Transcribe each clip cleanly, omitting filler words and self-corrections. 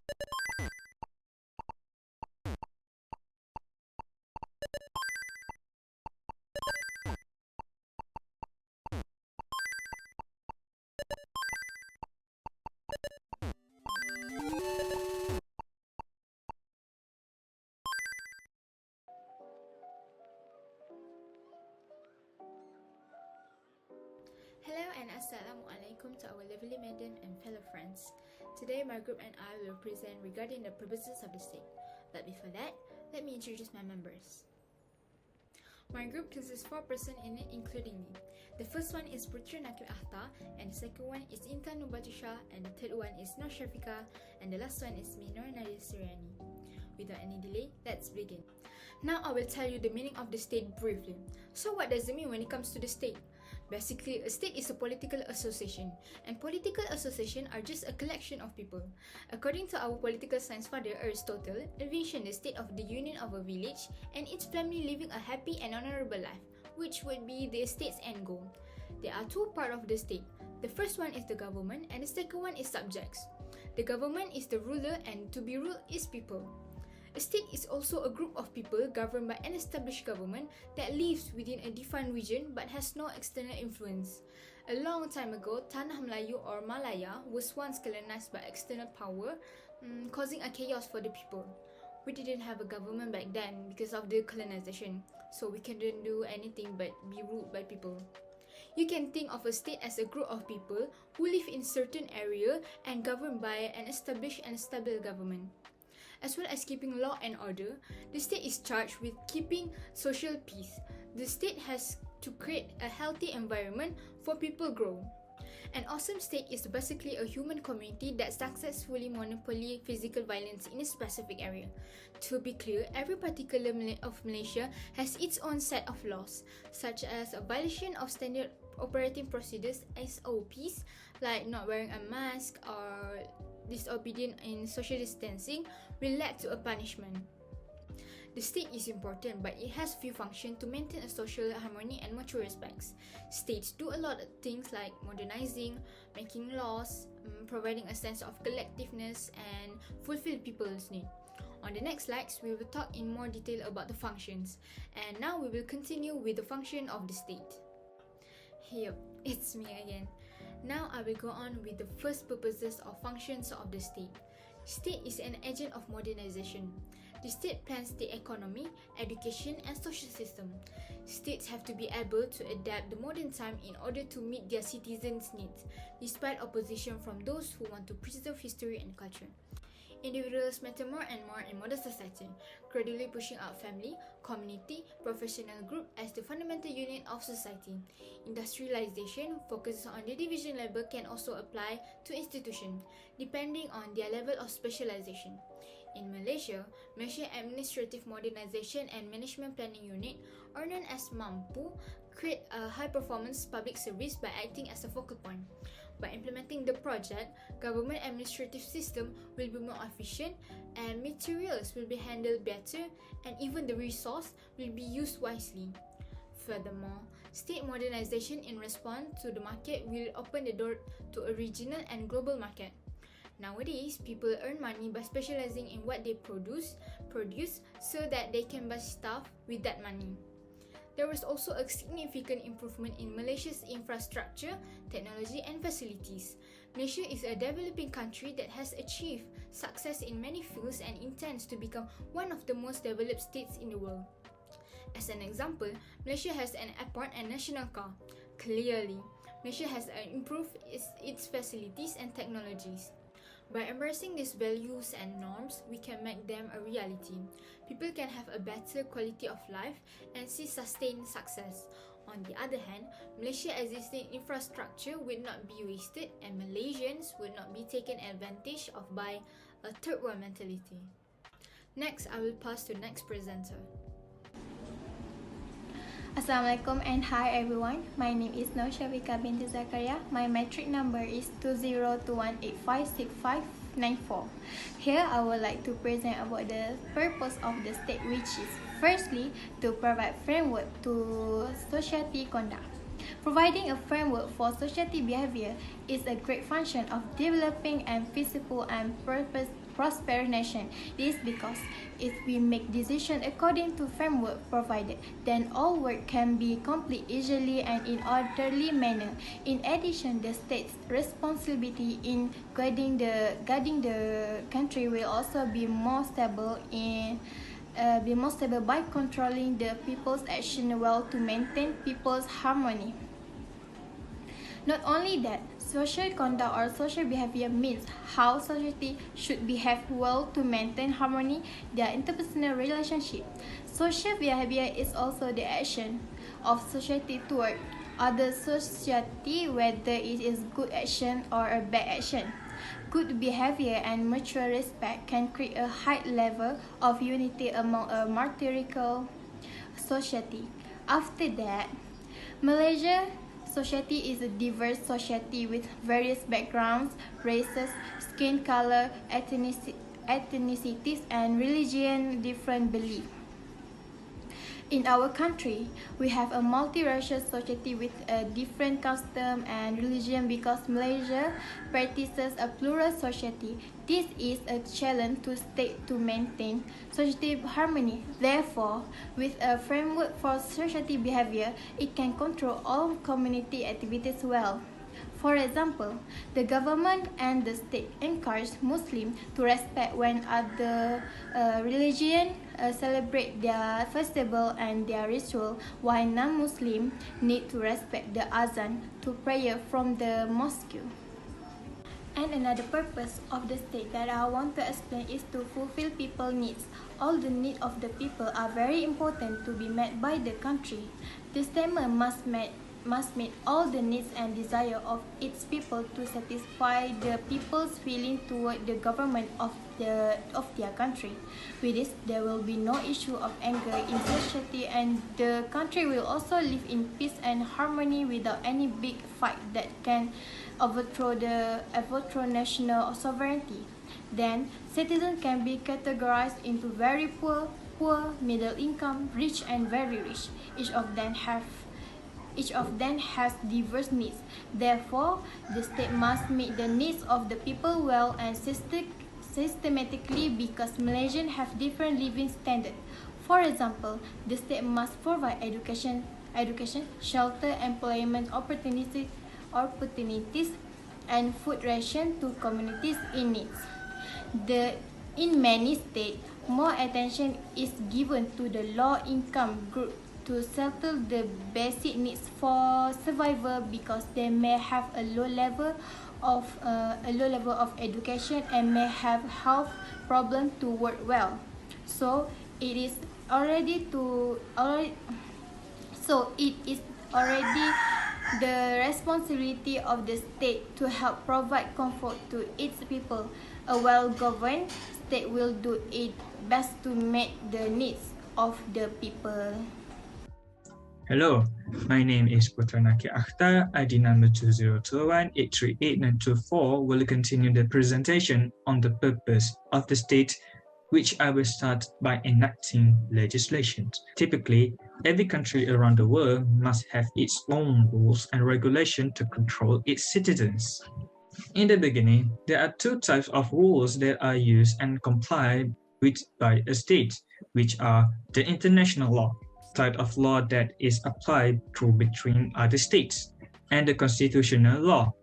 Hello and Assalamualaikum to our lovely madam and fellow friends. Today my group and I will present regarding the purposes of the state. But before that, let me introduce my members. My group consists 4 persons in it, including me. The first one is Putri Nakib Ahta, and the second one is Intan Nubatusha, and the third one is Nur Shafika, and the last one is me, Nur Nadia Suryani. Without any delay, let's begin. Now I will tell you the meaning of the state briefly. So what does it mean when it comes to the state? Basically, a state is a political association, and political associations are just a collection of people. According to our political science father Aristotle, envision the state of the union of a village and its family living a happy and honorable life, which would be the state's end goal. There are 2 parts of the state. The first one is the government, and the second one is subjects. The government is the ruler, and to be ruled is people. A state is also a group of people governed by an established government that lives within a defined region but has no external influence. A long time ago, Tanah Melayu or Malaya was once colonized by external power, causing a chaos for the people. We didn't have a government back then because of the colonization, so we couldn't do anything but be ruled by people. You can think of a state as a group of people who live in certain area and governed by an established and stable government. As well as keeping law and order, the state is charged with keeping social peace. The state has to create a healthy environment for people grow. An awesome state is basically a human community that successfully monopoly physical violence in a specific area. To be clear, every particular of Malaysia has its own set of laws, such as a violation of standard operating procedures (SOPs), like not wearing a mask or disobedient in social distancing will lead to a punishment. The state is important, but it has few functions to maintain a social harmony and mutual respects. States do a lot of things like modernizing, making laws, providing a sense of collectiveness, and fulfill people's needs. On the next slides, we will talk in more detail about the functions. And now we will continue with the function of the state. Yup, it's me again. Now I will go on with the first purposes or functions of the state. State is an agent of modernization. The state plans the economy, education, and social system. States have to be able to adapt the modern time in order to meet their citizens' needs, despite opposition from those who want to preserve history and culture. Individuals matter more and more in modern society, gradually pushing out family, community, professional group as the fundamental unit of society. Industrialization focuses on the division labor can also apply to institutions, depending on their level of specialization. In Malaysia, Malaysia Administrative Modernization and Management Planning Unit, or known as MAMPU, create a high-performance public service by acting as a focal point. By implementing the project, government administrative system will be more efficient and materials will be handled better and even the resource will be used wisely. Furthermore, state modernization in response to the market will open the door to a regional and global market. Nowadays, people earn money by specializing in what they produce so that they can buy stuff with that money. There was also a significant improvement in Malaysia's infrastructure, technology and facilities. Malaysia is a developing country that has achieved success in many fields and intends to become one of the most developed states in the world. As an example, Malaysia has an airport and national car. Clearly, Malaysia has improved its facilities and technologies. By embracing these values and norms, we can make them a reality. People can have a better quality of life and see sustained success. On the other hand, Malaysia's existing infrastructure will not be wasted and Malaysians will not be taken advantage of by a third world mentality. Next, I will pass to the next presenter. Assalamualaikum and hi everyone. My name is Nur Shafika binti Zakaria. My metric number is 2021856594. Here I would like to present about the purpose of the state, which is firstly to provide framework to society conduct. Providing a framework for society behavior is a great function of developing a peaceful and prosperous nation. This is because if we make decisions according to framework provided, then all work can be completed easily and in orderly manner. In addition, the state's responsibility in guiding the country will also be more stable by controlling the people's action well to maintain people's harmony. Not only that, social conduct or social behavior means how society should behave well to maintain harmony their interpersonal relationship. Social behavior is also the action of society toward other society, whether it is good action or a bad action. Good behavior and mutual respect can create a high level of unity among a matriarchal society. After that, Malaysia society is a diverse society with various backgrounds, races, skin color, ethnicities, and religion different beliefs. In our country, we have a multiracial society with a different custom and religion because Malaysia practices a plural society. This is a challenge to state to maintain society harmony. Therefore, with a framework for society behavior, it can control all community activities well. For example, the government and the state encourage Muslims to respect when other religions celebrate their festival and their ritual, while non-Muslims need to respect the azan to prayer from the mosque. And another purpose of the state that I want to explain is to fulfill people's needs. All the needs of the people are very important to be met by the country. The statement must meet all the needs and desire of its people to satisfy the people's feeling toward the government of their country. With this, there will be no issue of anger in society, and the country will also live in peace and harmony without any big fight that can overthrow national sovereignty. Then, citizens can be categorized into very poor, middle income, rich, and very rich. Each of them has diverse needs. Therefore, the state must meet the needs of the people well and systematically because Malaysians have different living standards. For example, the state must provide education, shelter, employment opportunities, and food ration to communities in need. In many states, more attention is given to the low-income group to settle the basic needs for survival because they may have a low level of education and may have health problems to work well. So it is already the responsibility of the state to help provide comfort to its people. A well-governed state will do its best to meet the needs of the people. Hello, my name is Putranaki Akhtar, ID number 2021-838-924 will continue the presentation on the purpose of the state, which I will start by enacting legislation. Typically, every country around the world must have its own rules and regulations to control its citizens. In the beginning, there are two types of rules that are used and complied with by a state, which are the international law, type of law that is applied through between other states, and the constitutional law,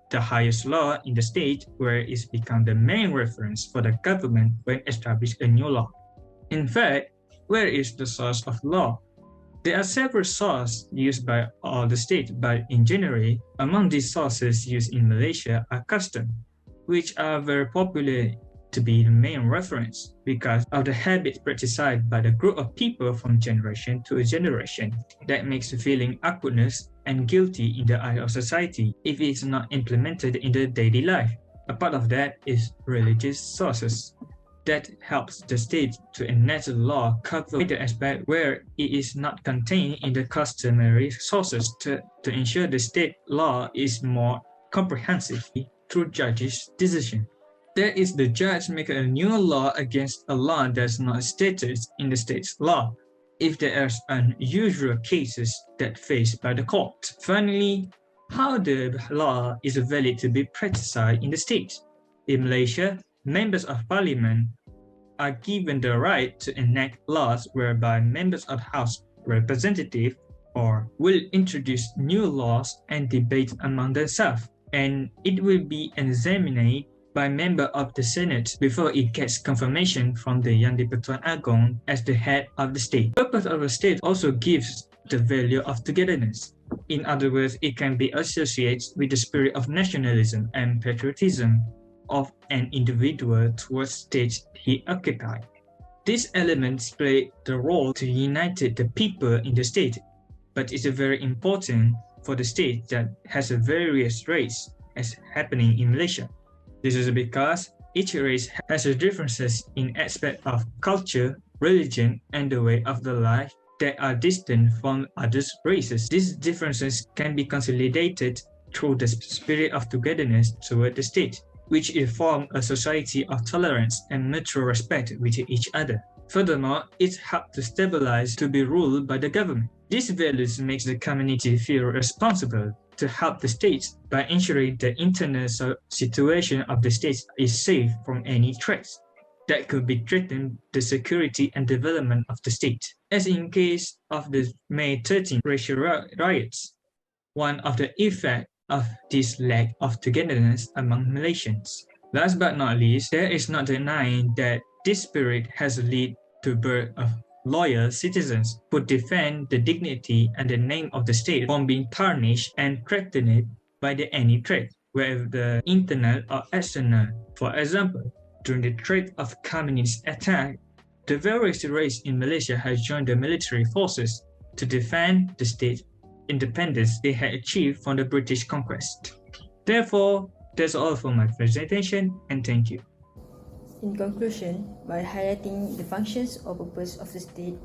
the highest law in the state where it's become the main reference for the government when establish a new law. In fact, where is the source of law? There are several sources used by all the states, but in general, among these sources used in Malaysia are customs, which are very popular to be the main reference because of the habits practiced by the group of people from generation to generation that makes the feeling awkwardness and guilty in the eye of society if it is not implemented in the daily life. A part of that is religious sources that helps the state to enact a law covered the aspect where it is not contained in the customary sources to ensure the state law is more comprehensive through judges' decision. There is the judge making a new law against a law that's not stated in the state's law. if there are unusual cases that faced by the court. Finally, how the law is valid to be practiced in the state. In Malaysia, members of parliament are given the right to enact laws whereby members of the House Representative or will introduce new laws and debate among themselves, and it will be examined by member of the Senate before it gets confirmation from the Yang di-Pertuan Agong as the head of the state. The purpose of the state also gives the value of togetherness. In other words, it can be associated with the spirit of nationalism and patriotism of an individual towards state he occupied. These elements play the role to unite the people in the state, but it's very important for the state that has a various race as happening in Malaysia. This is because each race has differences in aspect of culture, religion, and the way of the life that are distant from other races. These differences can be consolidated through the spirit of togetherness toward the state, which will form a society of tolerance and mutual respect with each other. Furthermore, it helps to stabilize to be ruled by the government. These values make the community feel responsible to help the state by ensuring the internal situation of the state is safe from any threats that could be threaten the security and development of the state. As in case of the May 13 racial riots, one of the effects of this lack of togetherness among Malaysians. Last but not least, there is not denying that this spirit has led to birth of loyal citizens who defend the dignity and the name of the state from being tarnished and threatened by any threat, whether the internal or external. For example, during the threat of communist attack, the various races in Malaysia have joined the military forces to defend the state independence they had achieved from the British conquest. Therefore, that's all for my presentation, and thank you. In conclusion, by highlighting the functions or purpose of the state,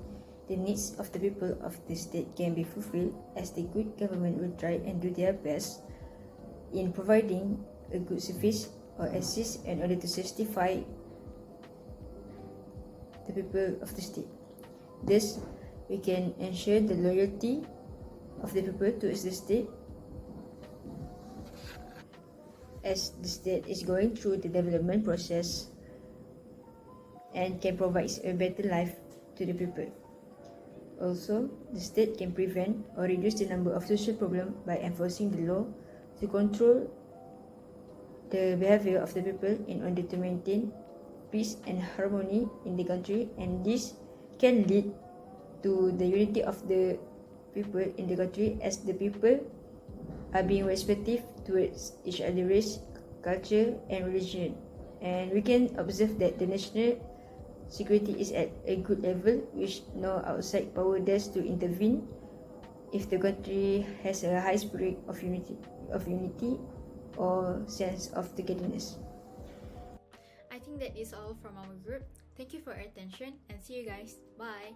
the needs of the people of the state can be fulfilled as the good government will try and do their best in providing a good service or assist in order to satisfy the people of the state. Thus, we can ensure the loyalty of the people towards the state as the state is going through the development process and can provide a better life to the people. Also, the state can prevent or reduce the number of social problems by enforcing the law to control the behavior of the people in order to maintain peace and harmony in the country, and this can lead to the unity of the people in the country as the people are being respectful towards each other's race, culture, and religion. And we can observe that the national security is at a good level, which no outside power dares to intervene if the country has a high spirit of unity or sense of togetherness. I think that is all from our group. Thank you for your attention and see you guys. Bye.